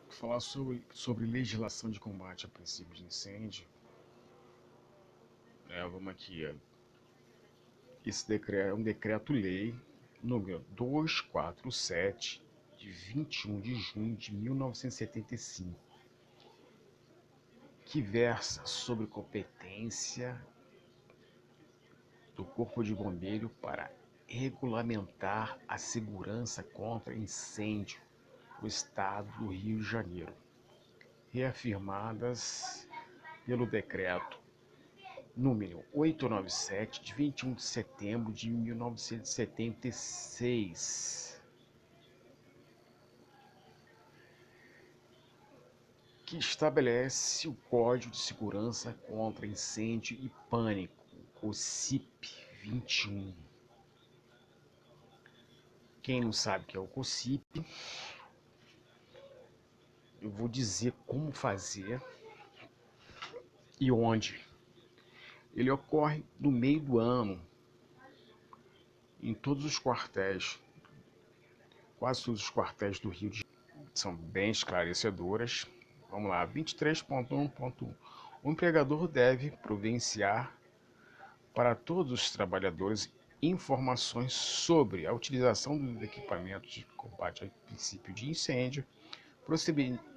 Falar sobre legislação de combate a princípios de incêndio. Vamos aqui. Esse decreto é um decreto-lei número 247, de 21 de junho de 1975, que versa sobre competência do Corpo de Bombeiro para regulamentar a segurança contra incêndio no estado do Rio de Janeiro, reafirmadas pelo decreto número 897, de 21 de setembro de 1976, que estabelece o Código de Segurança contra Incêndio e Pânico, o CIP 21. Quem não sabe o que é o COCIP, eu vou dizer como fazer e onde. Ele ocorre no meio do ano, em todos os quartéis, quase todos os quartéis do Rio de Janeiro. São bem esclarecedoras. Vamos lá, 23.1.1. O empregador deve providenciar para todos os trabalhadores informações sobre a utilização dos equipamentos de combate ao princípio de incêndio,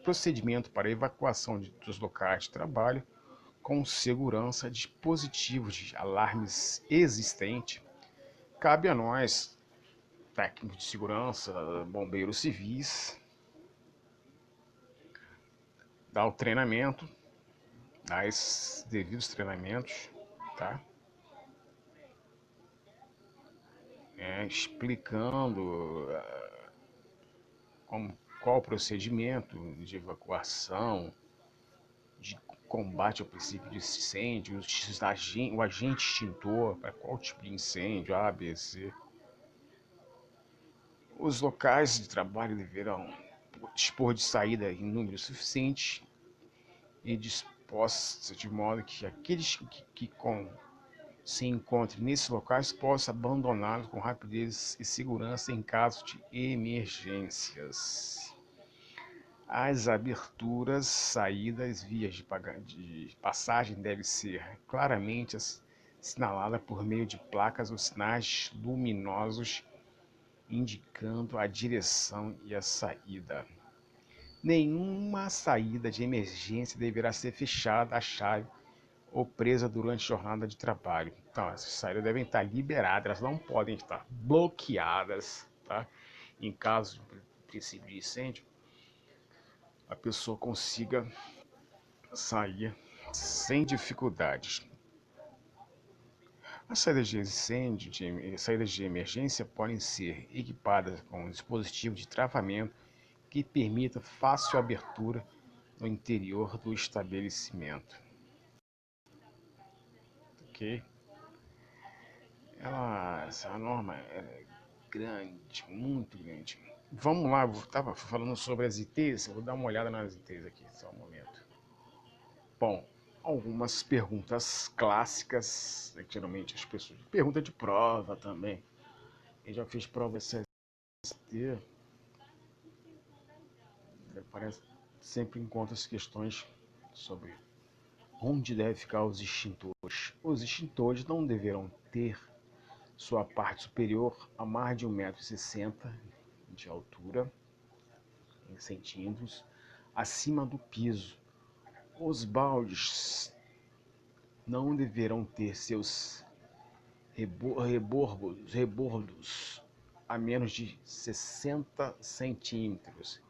procedimento para evacuação dos locais de trabalho com segurança, dispositivos de alarmes existentes. Cabe a nós, técnicos de segurança, bombeiros civis, dar o treinamento, dar esses devidos treinamentos, tá? Explicando qual o procedimento de evacuação, de combate ao princípio de incêndio, o agente extintor, para qual tipo de incêndio, A, B, C. Os locais de trabalho deverão dispor de saída em número suficiente e dispostos de modo que aqueles que se encontrem nesses locais possam abandoná-los com rapidez e segurança em caso de emergências. As aberturas, saídas, vias de passagem devem ser claramente assinaladas por meio de placas ou sinais luminosos indicando a direção e a saída. Nenhuma saída de emergência deverá ser fechada à chave ou presa durante a jornada de trabalho. Então, essas saídas devem estar liberadas, elas não podem estar bloqueadas, tá? Em caso de princípio de incêndio, a pessoa consiga sair sem dificuldades. As saídas de incêndio, saídas de emergência podem ser equipadas com um dispositivo de travamento que permita fácil abertura no interior do estabelecimento. Ok? Essa norma é grande, muito grande. Vamos lá, eu estava falando sobre as ITs, eu vou dar uma olhada nas ITs aqui, só um momento. Bom, algumas perguntas clássicas, né, que geralmente as pessoas... Pergunta de prova também. Eu já fiz prova SST, parece sempre encontra as questões sobre onde deve ficar os extintores. Os extintores não deverão ter sua parte superior a mais de 1,60 m de altura, em centímetros, acima do piso. Os baldes não deverão ter seus rebordos a menos de 60 centímetros,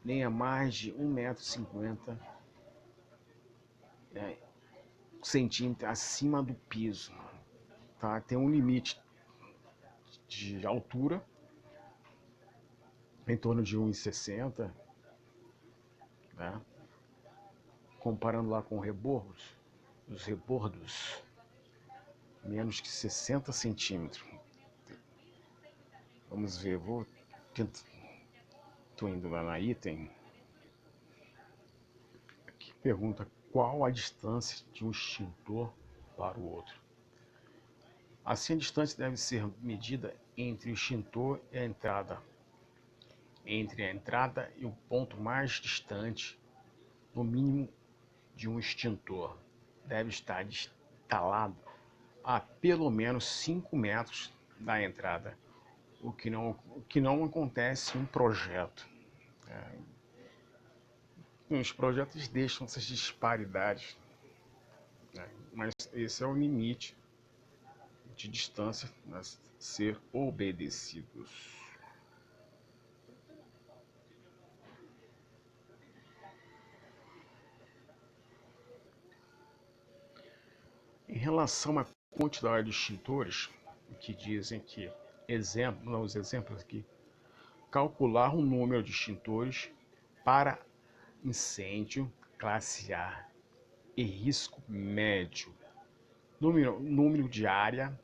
nem a mais de 1,50 centímetros acima do piso. Tá? Tem um limite de altura, em torno de 1,60 m, né? Comparando lá com os rebordos, menos que 60 centímetros. Vamos ver, estou indo lá na item. Aqui pergunta qual a distância de um extintor para o outro. Assim, a distância deve ser medida entre o extintor e a entrada entre a entrada e o ponto mais distante, no mínimo de um extintor. Deve estar instalado a pelo menos 5 metros da entrada, o que não acontece em um projeto. Os projetos deixam essas disparidades, né? Mas esse é o limite de distância a ser obedecidos. Em relação à quantidade de extintores, que dizem que, os exemplos aqui, calcular o número de extintores para incêndio classe A e risco médio. Número de área,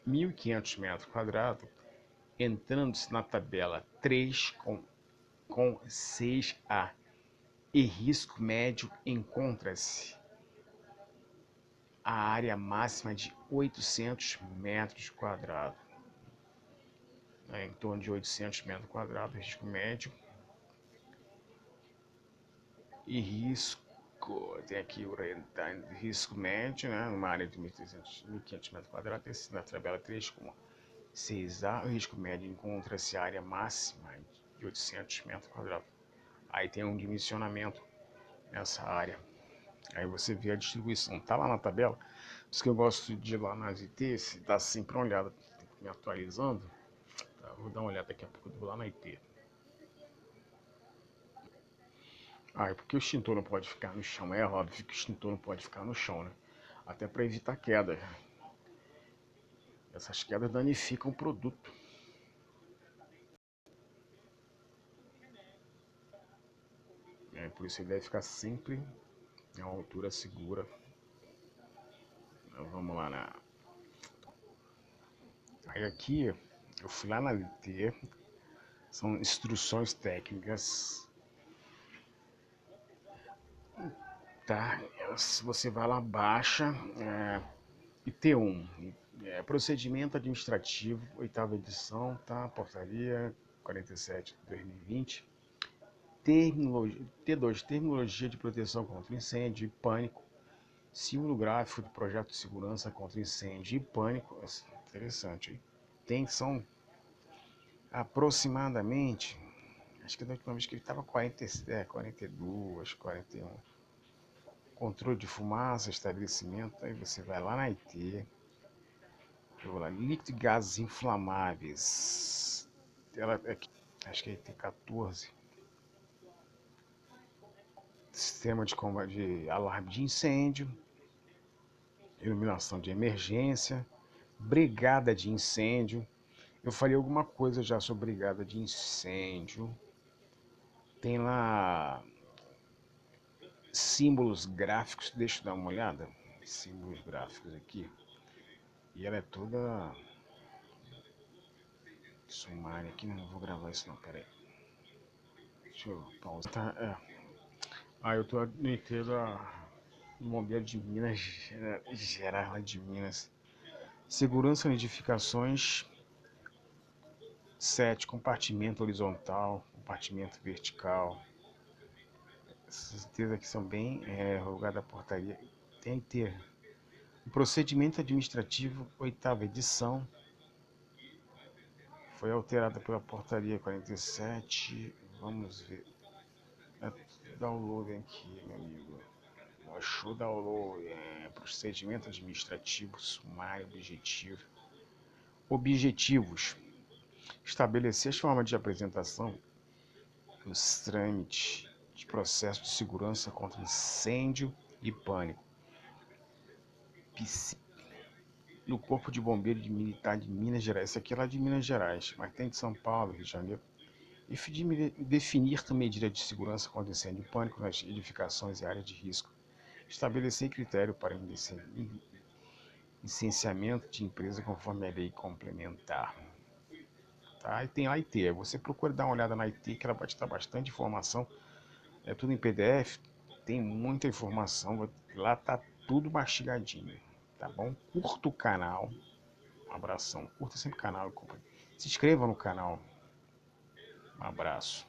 1.500 metros quadrados, entrando-se na tabela 3 com 6A. E risco médio encontra-se a área máxima de 800 metros quadrados. Em torno de 800 metros quadrados, risco médio. E risco, tem aqui o risco médio, né, numa área de 1.500 metros quadrados, na tabela 3 com 6A, o risco médio encontra-se a área máxima de 800 metros quadrados. Aí tem um dimensionamento nessa área. Aí você vê a distribuição, tá lá na tabela. Por isso que eu gosto de ir lá nas ITs, dar sempre uma olhada, me atualizando. Tá, vou dar uma olhada daqui a pouco, eu vou lá na IT. É porque o extintor não pode ficar no chão. É óbvio que o extintor não pode ficar no chão, né? Até para evitar queda. Essas quedas danificam o produto. Por isso ele deve ficar sempre em uma altura segura. Então, vamos lá na... Aí aqui, eu fui lá na LT, são instruções técnicas. Tá? Se você vai lá, baixa, IT1, procedimento administrativo, 8ª edição, tá? Portaria 47 de 2020. T2, terminologia de proteção contra incêndio e pânico. Símbolo gráfico do projeto de segurança contra incêndio e pânico. Interessante, hein? São aproximadamente, acho que da última vez que ele estava 42, 41. Controle de fumaça, estabelecimento. Aí você vai lá na IT. Eu vou lá, líquido e gases inflamáveis. Ela acho que é IT 14. Sistema de combate de alarme de incêndio, iluminação de emergência, brigada de incêndio. Eu falei alguma coisa já sobre brigada de incêndio. Tem lá símbolos gráficos, deixa eu dar uma olhada. Símbolos gráficos aqui. E ela é toda sumária aqui, não vou gravar isso não, peraí. Deixa eu pausar. Tá, eu tô no inteiro no Bombeiro de Minas Gerais, lá de Minas. Segurança em edificações. 7. Compartimento horizontal, compartimento vertical. Essas itens aqui são bem rogadas da portaria. Tem que ter. O procedimento administrativo, 8ª edição. Foi alterada pela portaria 47. Vamos ver. Download aqui, meu amigo. Achou o download. Procedimento administrativo, sumário, objetivo. Objetivos. Estabelecer as formas de apresentação nos trâmites de processo de segurança contra incêndio e pânico no Corpo de Bombeiro de Militar de Minas Gerais. Esse aqui é lá de Minas Gerais, mas tem de São Paulo, Rio de Janeiro. E definir também medida de segurança contra incêndio e pânico nas edificações e áreas de risco. Estabelecer critério para licenciamento de empresa conforme a lei complementar. Tá? E tem a IT. Você procura dar uma olhada na IT, que ela vai te dar bastante informação. É tudo em PDF, tem muita informação. Lá tá tudo mastigadinho, tá bom? Curta o canal. Um abração. Curta sempre o canal. Se inscreva no canal. Um abraço.